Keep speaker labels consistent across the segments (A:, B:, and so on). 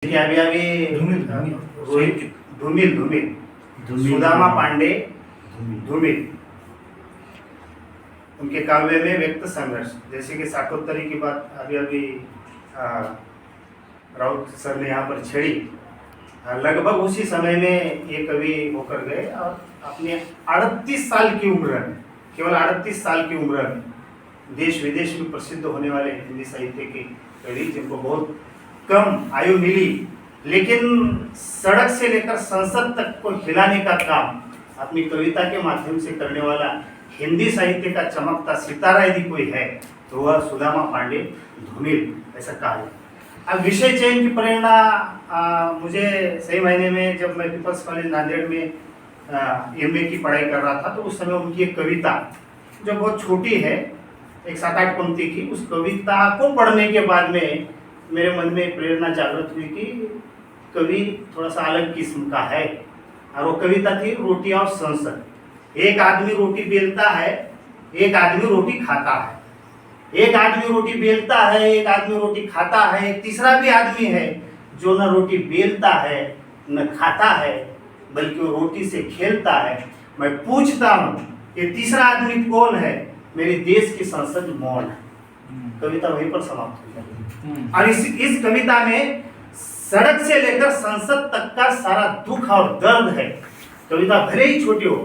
A: कि अभी अभी रोहित धूमिल धूमिल सुदामा पांडे धूमिल उनके काव्य में व्यक्त संघर्ष, जैसे कि शाकोत्तरी की बात अभी अभी राउत सर ने यहाँ पर छेड़ी। लगभग उसी समय में ये कवि होकर गए और अपने 38 साल की उम्र में, केवल 38 साल की उम्र में देश विदेश में प्रसिद्ध होने वाले हिंदी साहित्य के कवि, जिनको बहुत कम आयु मिली लेकिन सड़क से लेकर संसद तक को हिलाने का काम अपनी कविता के माध्यम से करने वाला हिंदी साहित्य का चमकता सितारा यदि कोई है तो वह सुदामा पांडे धूमिल, ऐसा कहा है। अब विषय चयन की प्रेरणा मुझे सही मायने में जब मैं पीपल्स कॉलेज नांदेड़ में एमए की पढ़ाई कर रहा था तो उस समय उनकी एक कविता जो बहुत छोटी है, एक 7-8 पंक्ति की, उस कविता को पढ़ने के बाद में मेरे मन में प्रेरणा जागृत हुई कि कवि थोड़ा सा अलग किस्म का है। और वो कविता थी रोटी और संसद। एक आदमी रोटी बेलता है, एक आदमी रोटी खाता है। एक आदमी रोटी बेलता है, एक आदमी रोटी खाता है, एक तीसरा भी आदमी है जो न रोटी बेलता है न खाता है बल्कि वो रोटी से खेलता है। मैं पूछता हूँ ये तीसरा आदमी कौन है? मेरे देश की संसद मौन है। कविता वहीं पर समाप्त हो जाती है। और इस कविता में सड़क से लेकर संसद तक का सारा दुख और दर्द है। कविता भले ही छोटी हो,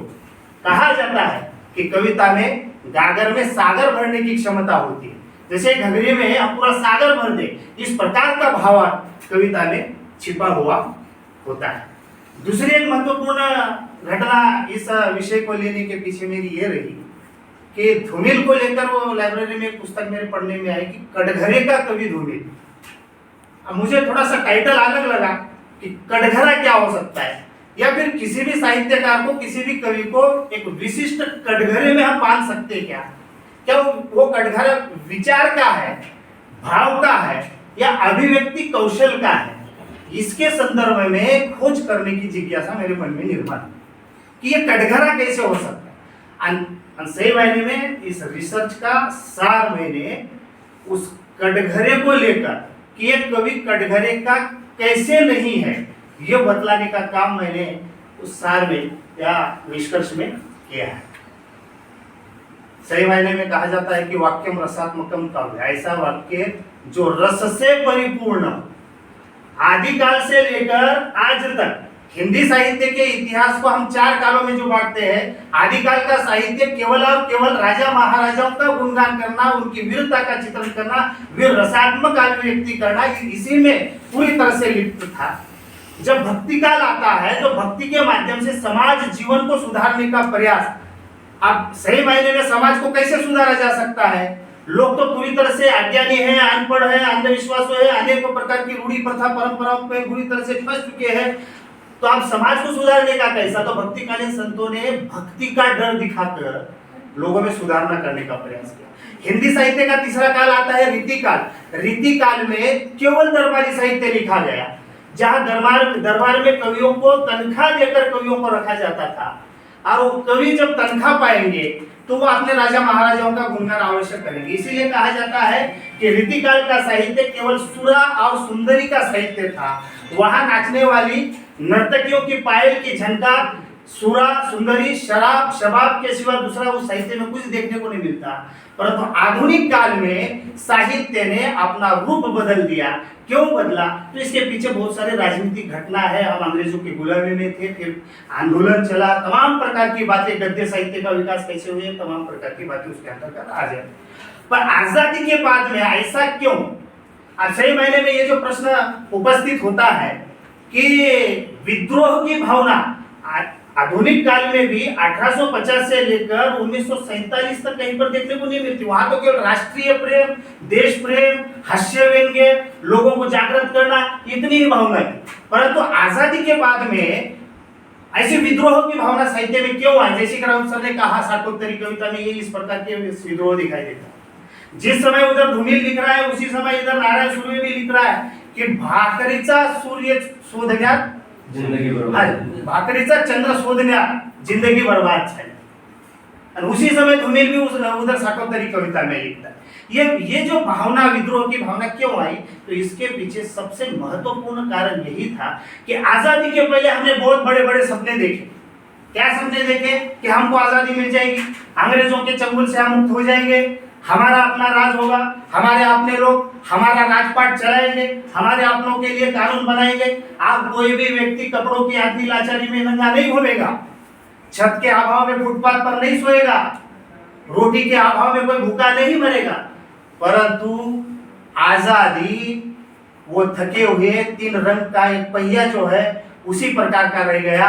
A: कहा जाता है कि कविता में गागर में सागर भरने की क्षमता होती है। जैसे घघरे में हम पूरा सागर भर दे, इस प्रकार का भाव कविता में छिपा हुआ होता है। दूसरी एक महत्वपूर्ण घटना इस विषय को लेने के पीछे मेरी ये रही कि धूमिल को लेकर वो लाइब्रेरी में एक पुस्तक मेरे पढ़ने में आई कि कटघरे का कवि धूमिल। अब मुझे थोड़ा सा टाइटल अलग लगा कि कटघरा क्या हो सकता है, या फिर किसी भी साहित्यकार को, किसी भी कवि को एक विशिष्ट कटघरे में हम बांध सकते हैं क्या वो कटघरा विचार का है, भाव का है, या अभिव्यक्ति कौशल का है? इसके संदर्भ में खोज करने की जिज्ञासा मेरे मन में निर्माण कि ये कटघरा कैसे हो सकता है। सही मायने में इस रिसर्च का सार मैंने उस कटघरे को लेकर कि एक कवि कटघरे का कैसे नहीं है, ये बतलाने का काम मैंने उस सार में या निष्कर्ष में किया है। सही मायने में कहा जाता है कि वाक्यम रसात्मकम काव्य, ऐसा वाक्य जो रस से परिपूर्ण आदिकाल से लेकर आज तक। हिंदी साहित्य के इतिहास को हम 4 कालों में जो बांटते हैं, आदिकाल का साहित्य केवल और केवल राजा महाराजाओं का गुणगान करना, उनकी वीरता का चित्रण करना, वीर रसात्मक अभिव्यक्ति करना, इसी में पूरी तरह से लिप्त था। जब भक्ति काल आता है तो भक्ति के माध्यम से समाज जीवन को सुधारने का प्रयास। अब सही मायने में समाज को कैसे सुधारा जा सकता है? लोग तो पूरी तरह से अज्ञानी है, अनपढ़ है, अंधविश्वास है, अनेकों प्रकार की रूढ़ी प्रथा परंपराओं पे पूरी तरह से फंस चुके हैं। तो आप समाज को सुधारने का कैसा? तो भक्तिकालीन संतों ने भक्ति का डर दिखाकर लोगों में सुधारना करने का प्रयास किया। हिंदी साहित्य का तीसरा काल आता है रीतिकाल। रीतिकाल में केवल दरबारी साहित्य लिखा गया, जहां दरबार में कवियों को तनख्वाह देकर कवियों को रखा जाता था। और वो कवि जब तनख्वाह पाएंगे तो वो अपने राजा महाराजाओं का गुणगान अवश्य करेंगे। इसीलिए कहा जाता है कि रीतिकाल का साहित्य केवल सुरा और सुंदरी का साहित्य था। वहां नाचने वाली नर्तकियों की पायल की झनकार, सुरा, सुंदरी, शराब, शबाब के सिवा दूसरा उस साहित्य में कुछ देखने को नहीं मिलता। परंतु आधुनिक काल में साहित्य ने अपना रूप बदल दिया। क्यों बदला? तो इसके पीछे बहुत सारे राजनीतिक घटना है। हम अंग्रेजों की गुलामी में थे, फिर आंदोलन चला, तमाम प्रकार की बातें, गद्य साहित्य का विकास कैसे हुए, तमाम प्रकार की बातें उसके अंतर्गत आ जाए। पर आजादी के बाद में ऐसा क्यों? अब सही मायने में ये जो प्रश्न उपस्थित होता है कि विद्रोह की भावना आधुनिक काल में भी 1850 से लेकर 1947 तक कहीं पर देखने को नहीं मिलती। वहां तो केवल राष्ट्रीय प्रेम, देश प्रेम, हास्य व्यंग्य, लोगों को जागृत करना, इतनी ही भावना है। परंतु आजादी के बाद में ऐसी विद्रोह की भावना साहित्य में क्यों आई? जैसे कि राउत सर ने कहा, शाकोत्तरी कविता में ये इस प्रकार के विद्रोह दिखाई देता है। जिस समय उधर धूमिल लिख रहा है उसी समय इधर नारायण सूर्य भी लिख रहा है कि भाकरीचा सूर्य शोधण्यात जिंदगी बर्बाद, भाकरीचा चंद्र शोधण्यात जिंदगी बर्बाद है। और उसी समय धूमिल भी उधर शाकोत्तरी कविता में लिखता है। ये जो भावना, विद्रोह की भावना क्यों आई, तो इसके पीछे सबसे महत्वपूर्ण कारण यही था कि आजादी के पहले हमने बहुत बड़े बड़े सपने देखे। क्या सपने देखे? कि हमको आजादी मिल जाएगी, अंग्रेजों के चंगुल से हम मुक्त हो जाएंगे, हमारा अपना राज होगा, हमारे अपने लोग हमारा राजपाट चलाएंगे, हमारे अपनों के लिए कानून बनाएंगे, आप कोई भी व्यक्ति कपड़ों की आदमी लाचारी में नंगा नहीं घूमेगा, छत के अभाव में फुटपाथ पर नहीं सोएगा, रोटी के अभाव में कोई भूखा नहीं मरेगा। परंतु आजादी वो थके हुए 3 रंग का एक पहिया जो है उसी प्रकार का रह गया,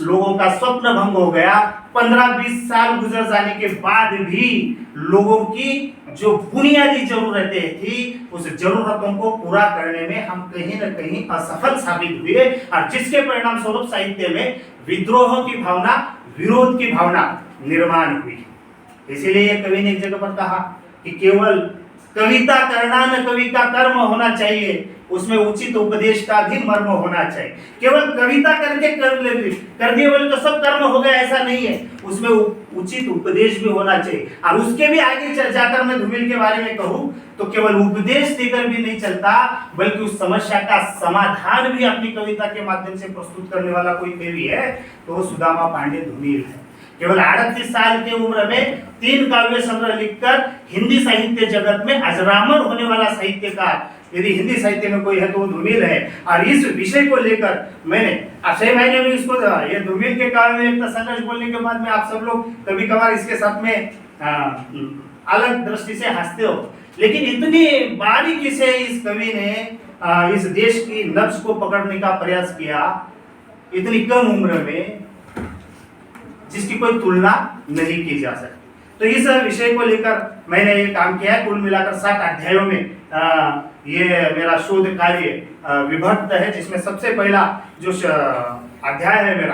A: लोगों का स्वप्न भंग हो गया। 15-20 साल गुजर जाने के बाद भी लोगों की जो बुनियादी जरूरतें थी उस जरूरतों को पूरा करने में हम कहीं न कहीं असफल साबित हुए, और जिसके परिणाम स्वरूप साहित्य में विद्रोह की भावना, विरोध की भावना निर्माण हुई। इसीलिए कवि ने एक जगह पर कहा कि केवल कविता करना न कवि का कर्म होना चाहिए, उसमें उचित उपदेश का भी मर्म होना चाहिए। केवल कविता करके कर दिए बोले तो सब कर्म हो गया, ऐसा नहीं है, उसमें उचित उपदेश भी होना चाहिए। और उसके भी आगे जाकर मैं धूमिल के बारे में कहूं तो केवल उपदेश देकर भी नहीं चलता, बल्कि उस समस्या का समाधान भी अपनी कविता के माध्यम से प्रस्तुत करने वाला कोई कवि है तो सुदामा पांडे धूमिल है। केवल 38 साल की उम्र में 3 काव्य संग्रह लिखकर हिंदी साहित्य जगत में अजरामर होने वाला साहित्यकार यदि हिंदी साहित्य में कोई है तो वो धूमिल है। और इस विषय को लेकर मैंने सही मायने में इसको ये धूमिल के काव्य में एक संघर्ष बोलने के बाद में आप सब लोग कभी कभार इसके साथ में अलग दृष्टि से हंसते हो, लेकिन इतनी बारीकी से इस कवि ने इस देश की नब्ज को पकड़ने का प्रयास किया इतनी कम उम्र में, जिसकी कोई तुलना नहीं की जा सकती। तो इस विषय को लेकर मैंने ये काम किया है। कुल मिलाकर 7 अध्यायों में ये मेरा शोध कार्य विभक्त है, जिसमें सबसे पहला जो अध्याय है मेरा